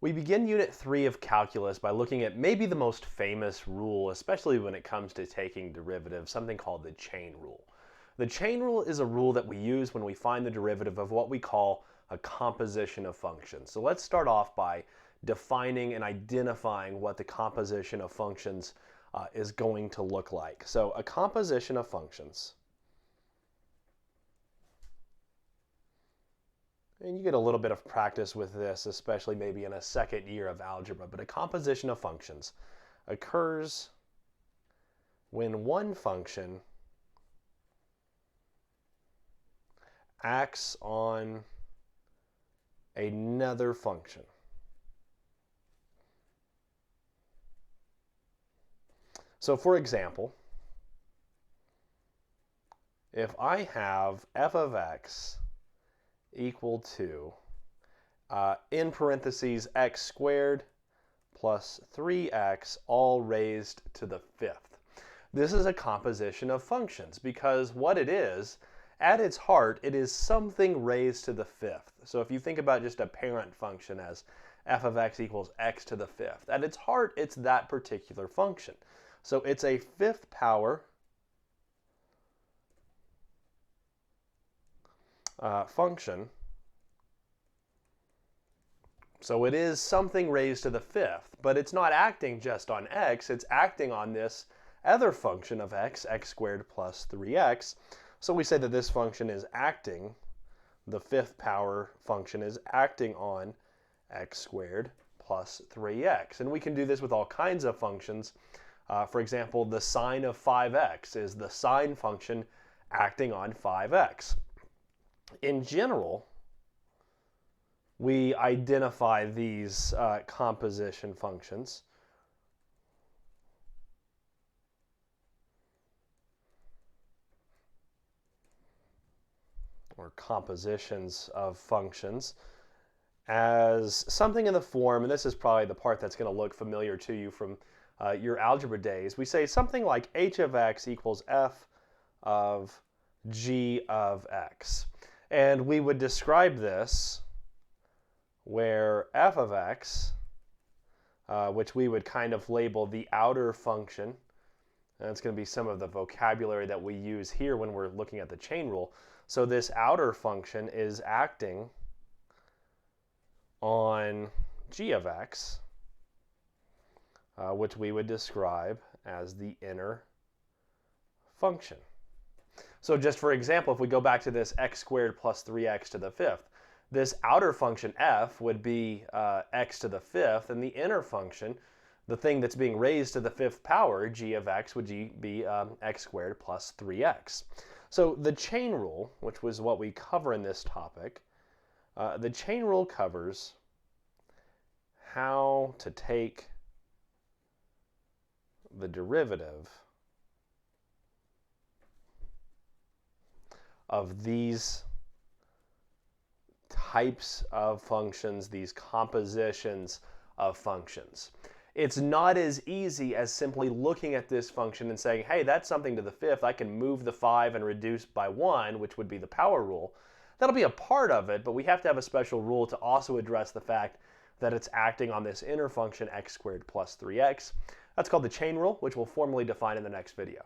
We begin Unit 3 of Calculus by looking at maybe the most famous rule, especially when it comes to taking derivatives, something called the chain rule. The chain rule is a rule that we use when we find the derivative of what we call a composition of functions. So let's start off by defining and identifying what the composition of functions is going to look like. So a composition of functions, and you get a little bit of practice with this, especially maybe in a second year of algebra, but a composition of functions occurs when one function acts on another function. So for example, if I have f of x equal to, in parentheses, x squared plus 3x all raised to the fifth. This is a composition of functions because what it is, at its heart, it is something raised to the fifth. So if you think about just a parent function as f of x equals x to the fifth, at its heart, it's that particular function. So it's a fifth power function. So it is something raised to the fifth, but it's not acting just on x, it's acting on this other function of x, x squared plus 3x. So we say that this function is acting, the fifth power function is acting on x squared plus 3x. And we can do this with all kinds of functions. For example, the sine of 5x is the sine function acting on 5x. In general, we identify these composition functions or compositions of functions as something in the form, and this is probably the part that's going to look familiar to you from your algebra days. We say something like h of x equals f of g of x. And we would describe this where f of x, which we would kind of label the outer function, and that's going to be some of the vocabulary that we use here when we're looking at the chain rule. So this outer function is acting on g of x, which we would describe as the inner function. So just for example, if we go back to this x squared plus 3x to the fifth, this outer function f would be x to the fifth, and the inner function, the thing that's being raised to the fifth power, g of x, would be x squared plus 3x. So the chain rule, which was what we cover in this topic, the chain rule covers how to take the derivative of these types of functions, these compositions of functions. It's not as easy as simply looking at this function and saying, hey, that's something to the fifth. I can move the 5 and reduce by 1, which would be the power rule. That'll be a part of it, but we have to have a special rule to also address the fact that it's acting on this inner function x squared plus 3x. That's called the chain rule, which we'll formally define in the next video.